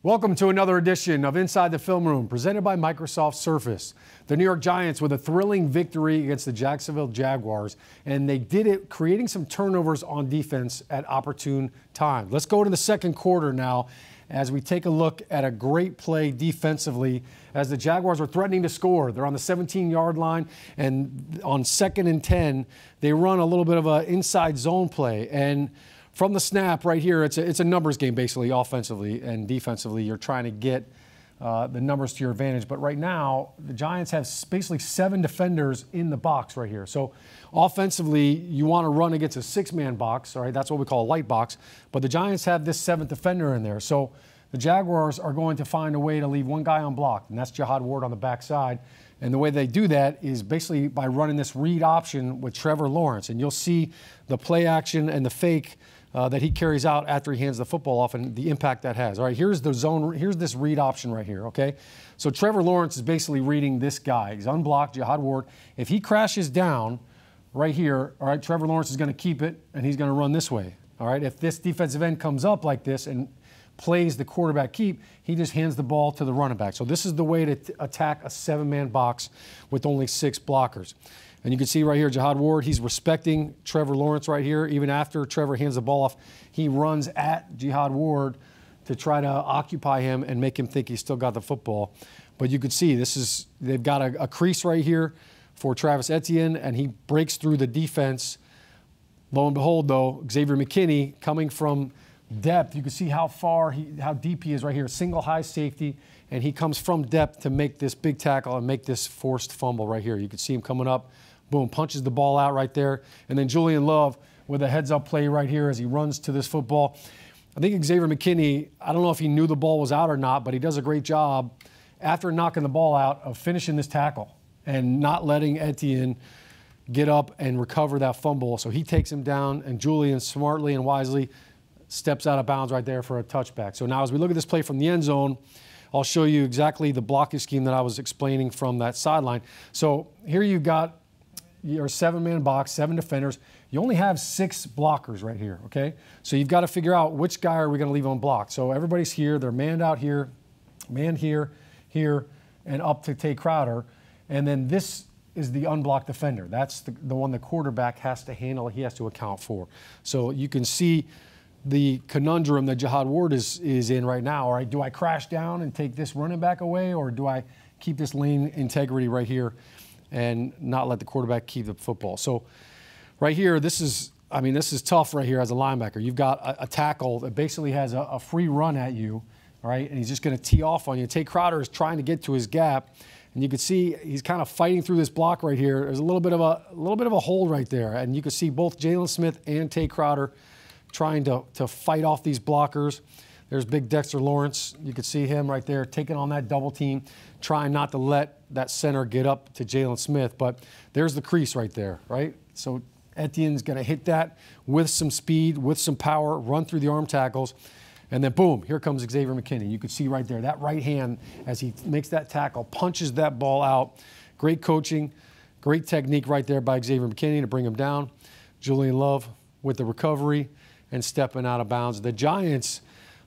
Welcome to another edition of Inside the Film Room, presented by Microsoft Surface. The New York Giants with a thrilling victory against the Jacksonville Jaguars, and they did it creating some turnovers on defense at opportune times. Let's go to the second quarter now as we take a look at a great play defensively as the Jaguars are threatening to score. They're on the 17-yard line, and on 2nd and 10, they run a little bit of an inside zone play. And from the snap right here, it's a numbers game basically, offensively and defensively. You're trying to get the numbers to your advantage. But right now, the Giants have basically 7 defenders in the box right here. So offensively, you want to run against a 6-man box. All right, that's what we call a light box. But the Giants have this 7th defender in there. So the Jaguars are going to find a way to leave one guy unblocked, and that's Jihad Ward on the backside. And the way they do that is basically by running this read option with Trevor Lawrence. And you'll see the play action and the fake that he carries out after he hands the football off and the impact that has. All right, here's the zone. Here's this read option right here, okay? So Trevor Lawrence is basically reading this guy. He's unblocked, Jihad Ward. If he crashes down right here, all right, Trevor Lawrence is going to keep it, and he's going to run this way, all right? If this defensive end comes up like this and plays the quarterback keep, he just hands the ball to the running back. So this is the way to attack a 7-man box with only 6 blockers. And you can see right here, Jihad Ward, he's respecting Trevor Lawrence right here. Even after Trevor hands the ball off, he runs at Jihad Ward to try to occupy him and make him think he's still got the football. But you can see they've got a crease right here for Travis Etienne, and he breaks through the defense. Lo and behold, though, Xavier McKinney coming from depth. You can see how deep he is right here. Single high safety, and he comes from depth to make this big tackle and make this forced fumble right here. You can see him coming up. Boom, punches the ball out right there. And then Julian Love with a heads-up play right here as he runs to this football. I think Xavier McKinney, I don't know if he knew the ball was out or not, but he does a great job after knocking the ball out of finishing this tackle and not letting Etienne get up and recover that fumble. So he takes him down, and Julian smartly and wisely steps out of bounds right there for a touchback. So now as we look at this play from the end zone, I'll show you exactly the blocking scheme that I was explaining from that sideline. So here you've got your 7-man box, 7 defenders. You only have 6 blockers right here, okay? So you've got to figure out which guy are we going to leave unblocked. So everybody's here. They're manned out here, manned here, here, and up to Tay Crowder. And then this is the unblocked defender. That's the one the quarterback has to handle, he has to account for. So you can see the conundrum that Jihad Ward is in right now. All right, do I crash down and take this running back away, or do I keep this lane integrity right here and not let the quarterback keep the football? So right here, this is tough right here as a linebacker. You've got a tackle that basically has a free run at you, all right, and he's just going to tee off on you. Tay Crowder is trying to get to his gap, and you can see he's kind of fighting through this block right here. There's a little bit of a hole right there, and you can see both Jaylon Smith and Tay Crowder trying to fight off these blockers. There's big Dexter Lawrence. You can see him right there taking on that double team, trying not to let that center get up to Jaylon Smith. But there's the crease right there, right? So Etienne's going to hit that with some speed, with some power, run through the arm tackles, and then boom, here comes Xavier McKinney. You can see right there, that right hand as he makes that tackle, punches that ball out. Great coaching, great technique right there by Xavier McKinney to bring him down. Julian Love with the recovery and stepping out of bounds. The Giants,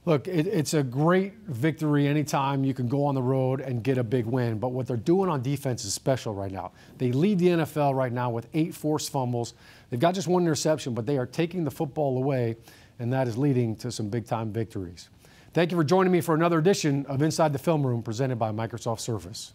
look, it's a great victory anytime you can go on the road and get a big win. But what they're doing on defense is special right now. They lead the NFL right now with 8 forced fumbles. They've got just 1 interception, but they are taking the football away, and that is leading to some big-time victories. Thank you for joining me for another edition of Inside the Film Room presented by Microsoft Surface.